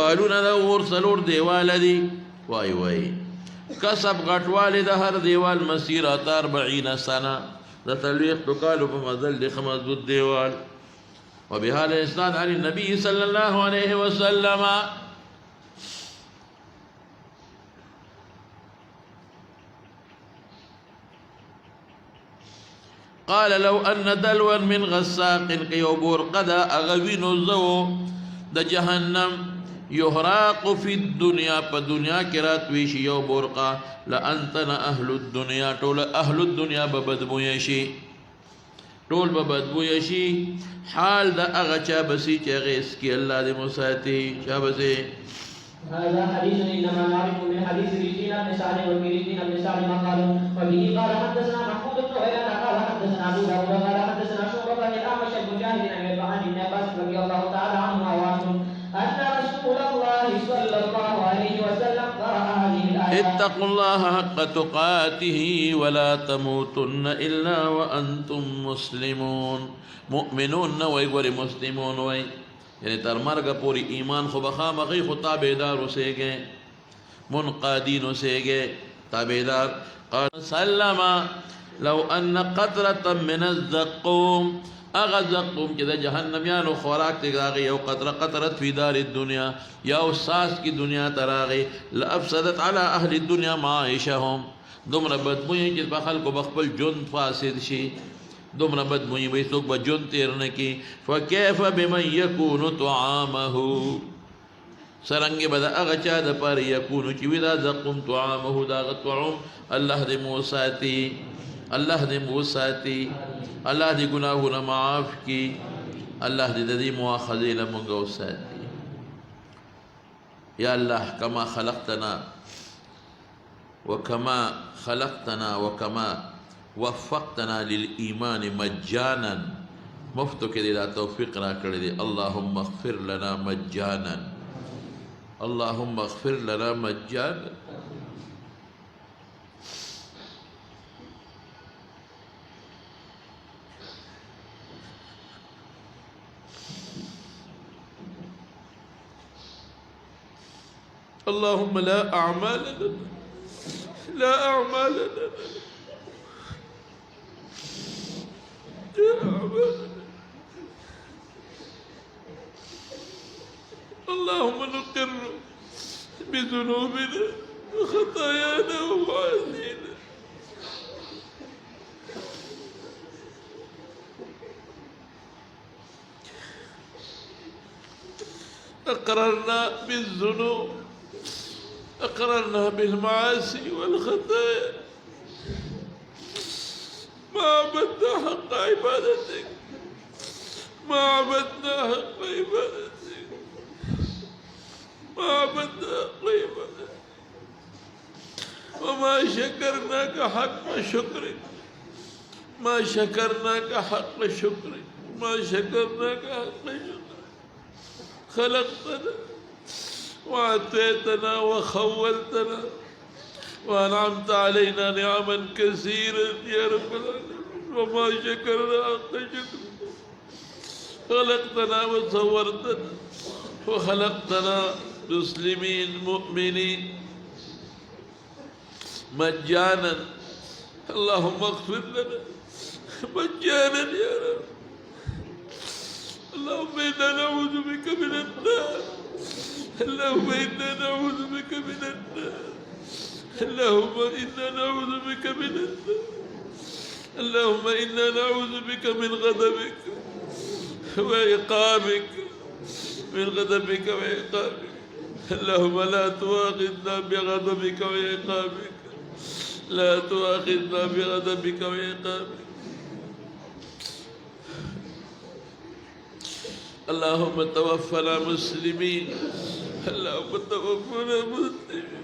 دیوالونه د اور څلور دیواله دي وای وای کسب غټوالی د هر دیوال مسیرات 40 سنه د تلويخ کالو په مزل د خمزود دیوال وبهذا الاسناد عن النبي صلى الله عليه وسلم قال لو ان دلوا من غساق كيوبور قد اغوين زو د جهنم يهراق في الدنيا فدنيا كرات ويش يو برقا لأنتنا أهل الدنيا طول أهل الدنيا ببدبو يشي طول ببدبو يشي حال دا أغا بسي چاغيس كي الله دي مساتي شابسي هذا حديث إنما نعرف من حديث رجلين بن سعد وكريم بن سعد ما قالوا وبه قال حدثنا محمود بن غيلان قال حدثنا أبو داود قال حدثنا شعبة عن الأعمش المجاهد عن ابن عباس رضي الله تعالى عنهما وعنهم أن رسول الله صلى الله عليه وسلم قرأ هذه الآية اتقوا الله حق تقاته ولا تموتن إلا وأنتم مسلمون مؤمنون ويقول مسلمون وي يعني ترمرغ پوری ایمان خو بخامخی خو تابعدار سے گئے منقادین سے گئے تابعدار قال سلم لو ان قطرة من الزقوم اغزقوم كده جهنم يانو خوراك تراغي او قطرة في دار الدنيا يا اساس کی دنیا تراغي لافسدت على اهل الدنيا معاشهم دمر بدموی کہ بخل کو بخبل جن فاسد شي دومره بدموی وي څوک به جون تیر نه کی فكيف بمن يكون طعامه سرنګ به د هغه چا د پاره یکون چې وي دا زقوم طعامه دا طعام الله دې مو ساتي الله دې مو ساتي الله دې ګناهونه معاف کی الله دې دې مؤاخذه له موږ ساتي یا الله کما خلقتنا وكما وفقتنا للإيمان مجانا مفتو كده لا توفيق را كده اللهم اغفر لنا مجانا اللهم اغفر لنا مجانا اللهم لا أعمال لنا اللهم نقر بذنوبنا وخطايانا ومعاصينا أقررنا بالذنوب أقررنا بالمعاصي والخطايا ما عبدنا حق عبادتك وما شكرناك حق شكرك خلقتنا وأعطيتنا وخولتنا وأنعمت علينا نعما كثيرا يا رب العالمين وما شكرنا حق شكرك خلقتنا وصورتنا وخلقتنا مسلمين مؤمنين مجانا اللهم اغفر لنا مجانا يا رب اللهم إنا نعوذ بك من النار اللهم إنا نعوذ بك من النار اللهم إنا نعوذ بك من النار اللهم إنا نعوذ بك من غضبك وعقابك اللهم لا تؤاخذنا بغضبك وعقابك اللهم توفنا مسلمين اللهم توفنا مسلمين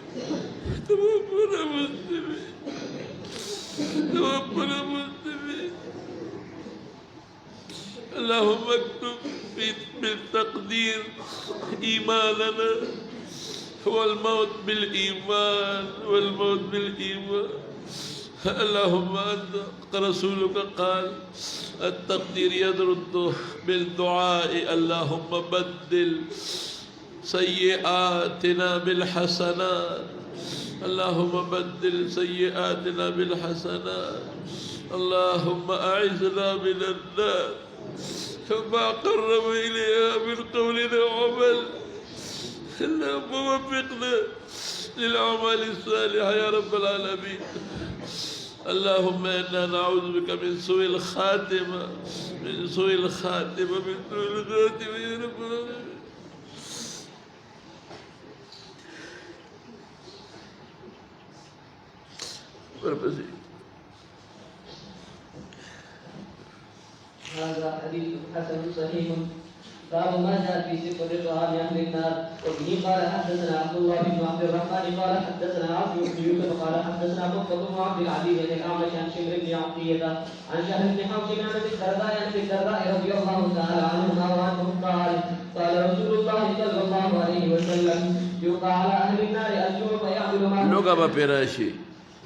اللهم اكتب بالتقدير إيماننا والموت بالإيمان اللهم أنت رسولك قال التقدير يرد بالدعاء اللهم بدل سيئاتنا بالحسنات اللهم بدل سيئاتنا بالحسنات اللهم أعزنا من النار كما قرب إليها من قول وعمل اللهم وفقنا للأعمال الصالحة يا رب العالمين اللهم إنا نعوذ بك من سوء الخاتمة من سوء الخاتمة من سوء الخاتمة يا رب العالمين هذا حديث حسن صحيح باب ما جاء في صفة طعام أهل النار وبه قال حدثنا عبد الله بن عبد الرحمن قال حدثنا عاصم بن يوسف قال حدثنا مصطفى بن عبد العزيز بن الأعمش عن شمر بن عطية عن شهر بن حوشب عن أبي الدرداء رضي الله تعالى عنهما وعنهم قال رسول الله صلى الله عليه وسلم يوقع على أهل النار الجوع فيعمل معهم لوگا بپراشي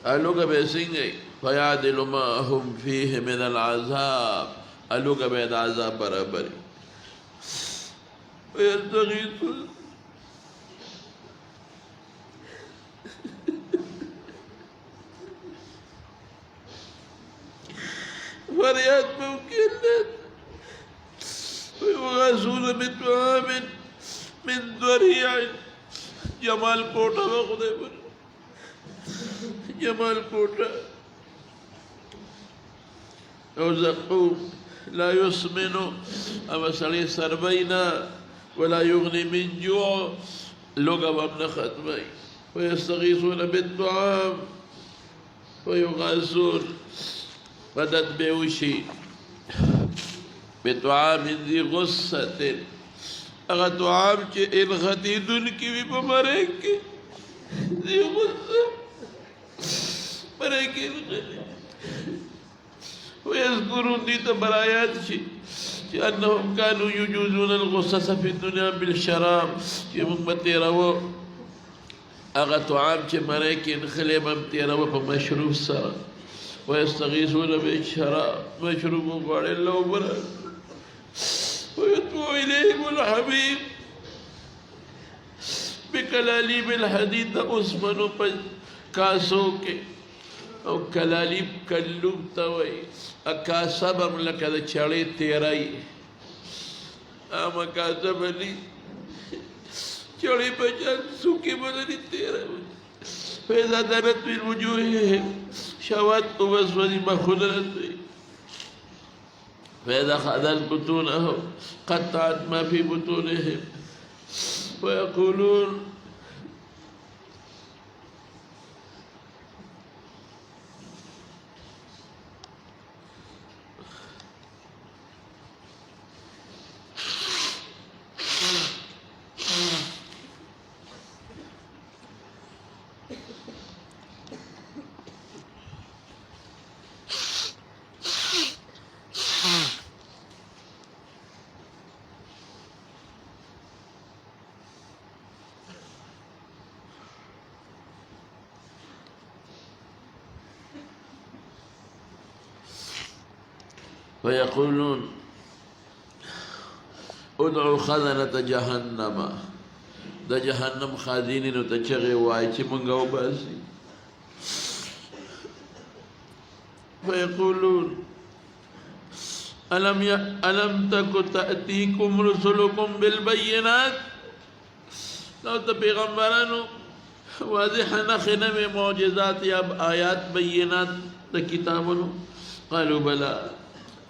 لوگا بسنگي فيعدل ما هم فيه من العذاب لوگا بيد عذاب برابري ويستغيث فريات ممكن ويغاثون بطعام من ضريع جمال کوٹا وخدے پر جمال کوٹا او زقوم لا يسمن اما سړی سربینا ولا يغني من جوع لغة وابن ختمي ويستغيثون بالطعام ويغاثون بدت بوشي بطعام ذي غصة اغا طعام چه الغديدون کی بھی بمرک ذي غصة مرک الغديد ويذكرون دي تبرايات شي أنهم كانوا يجوزون الغصص في الدنيا بالشراب يوم متيروا أغا طعام مريكين خليما متيروا فمشروب سرا ويستغيثون بالشراب مشروب قال الله وبرد ويتبع إليهم الحبيب بكلاليب الحديد أسمن كاسوك او کلالیب کلوب توي اکا صبر لکه د چړې تیرای اما کا زبلی چړې په ځان سوکي بدلی تیرای فإذا دنت من وجوههم شوات وسود مخلت فإذا خذت بطونهم قطعت ما في بطونهم ويقولون ويقولون ادعوا خزنة جهنم دا جهنم خازینینو ته چغې وایي چې موږ وباسي فيقولون ألم تك تأتيكم رسلكم بالبينات لو ته پیغمبرانو واضح نخنه میں معجزات یا آیات بینات د کتابونو قالوا بلى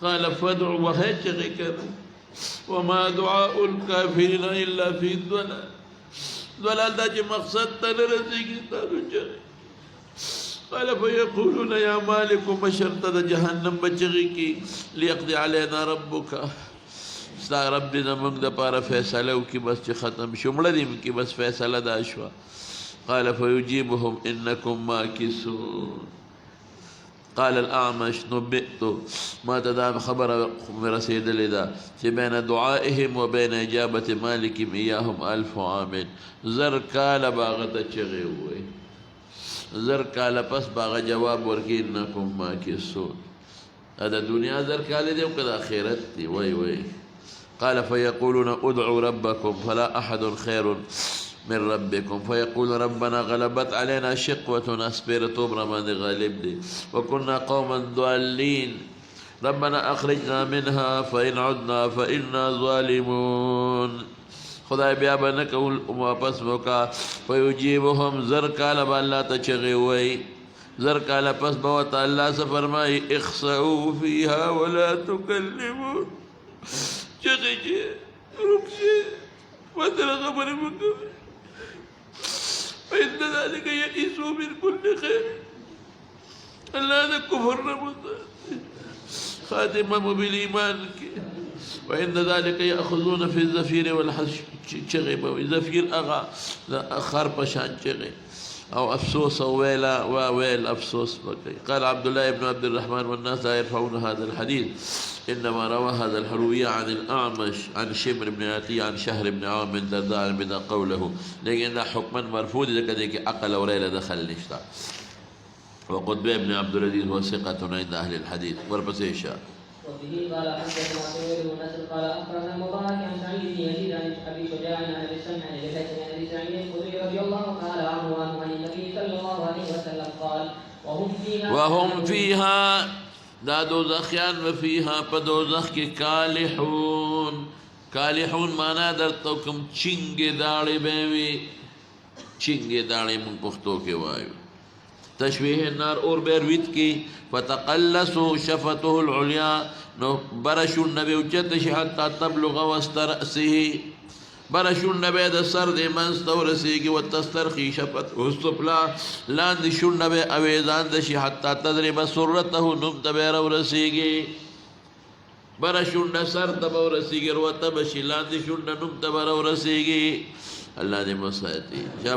قال فادعوا وهجرك وما دعاء الكافرين إلا في الضلال دا چې مقصد ته نه رسېږي تاسو چغې قال فيقولون يا مالك بشرت جهنم بچغي کی ليقضي علينا ربك ستا رب دې زموږ دپاره فیصله وکړي بس چې ختم شو مړه دې وکړي بس فیصله دا شوه قال فيجيبهم إنكم ماكثون قال الأعمش نبئت ما تدام خبر رسيد لذا بين دعائهم وبين إجابة مالكهم إياهم 1000 عام زر قال باغت چغي زر قال پس باغ جواب ورکی إنكم ماكثون هذا دنیا زر قال دي وكذا آخرت دي وي قال فيقولون ادعوا ربكم فلا أحد خير من ربكم فيقول ربنا غلبت علينا شقوتنا اسبيرتو برمان غالب دي وكنا قوما ضالين ربنا أخرجنا منها فإن عدنا فإنا ظالمون خدای بیا به نه کول واپس وکا فیجیبهم زر کاله به الله ته چغې وایي زر کاله پس به ورته الله څه فرمایي اخسئوا فیها ولا تکلمون چغې چې روک شي ورسره خبرې مه کوئ فإن ذلك يئسوا من كل خير الله د کفر نه متأثر خاتمه مو بالإيمان وإن ذلك يأخذون في الزفير والحش چغې به وي زفیر هغه د خر په شان چغې او افسوس او ويلا وويل افسوس بكي قال عبد الله بن عبد الرحمن والناس لا يرفعون هذا الحديث انما روى هذا الحلوي عن الاعمش عن شمر بن عتي عن شهر بن عوام بن درداء بدا قوله لكن حكما مرفوض لكذلك عقل وريل دخل نشتا وقطب بن عبد العزيز هو ثقة عند اهل الحديث وربس شاء وبه قال حدثنا سويد بن نصر قال اخبرنا المبارك عن سعيد بن يزيد عن ابي شجاع عن ابي سمع عن الحسن عن ابي سعيد الخدري رضي الله تعالى عنه عن النبي صلى الله عليه وسلم قال وهم فيها دا دوزخیان وفيها په دوزخ کې کالحون کالحون معنا درته کوم چنګې داړې به وي چنګې داړې مونږ پښتو کې وایو تشبیه النار اور بیرویت کی فتقلسوا شفته العليا نو برشو النبي وجد حتى تبلغ وسط رأسه برشو النبي د سر د منست ورسیږي وتسترخي شفته السفلى لاند شو النبي اویزان د شي حتى تضرب سرته نم تبر ورسیږي برشو النسر تبر ورسیږي ورته بشي لاند شو نم تبر ورسیږي الله دې مساعدي